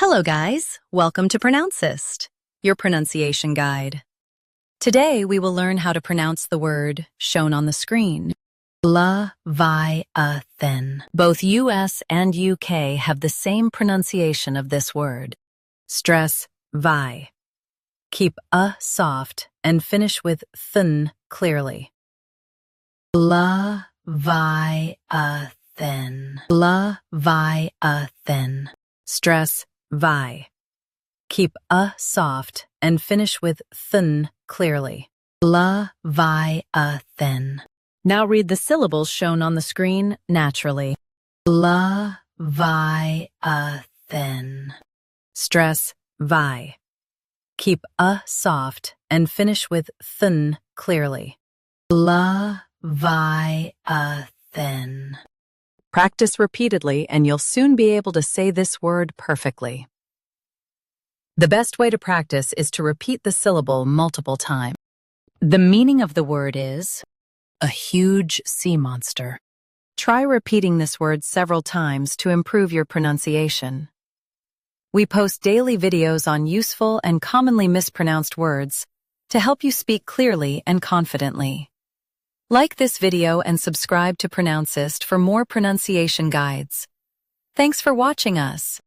Hello guys, welcome to Pronouncist, your pronunciation guide. Today we will learn how to pronounce the word shown on the screen. LEVIATHAN. Both US and UK have the same pronunciation of this word. Stress vi. Keep soft and finish with than clearly. LEVIATHAN. LEVIATHAN. Stress vi. Keep soft and finish with than clearly. LEVIATHAN. Now read the syllables shown on the screen naturally. LEVIATHAN. Stress vi. Keep soft and finish with than clearly. LEVIATHAN. Practice repeatedly and you'll soon be able to say this word perfectly. The best way to practice is to repeat the syllable multiple times. The meaning of the word is a huge sea monster. Try repeating this word several times to improve your pronunciation. We post daily videos on useful and commonly mispronounced words to help you speak clearly and confidently. Like this video and subscribe to Pronouncist for more pronunciation guides. Thanks for watching us.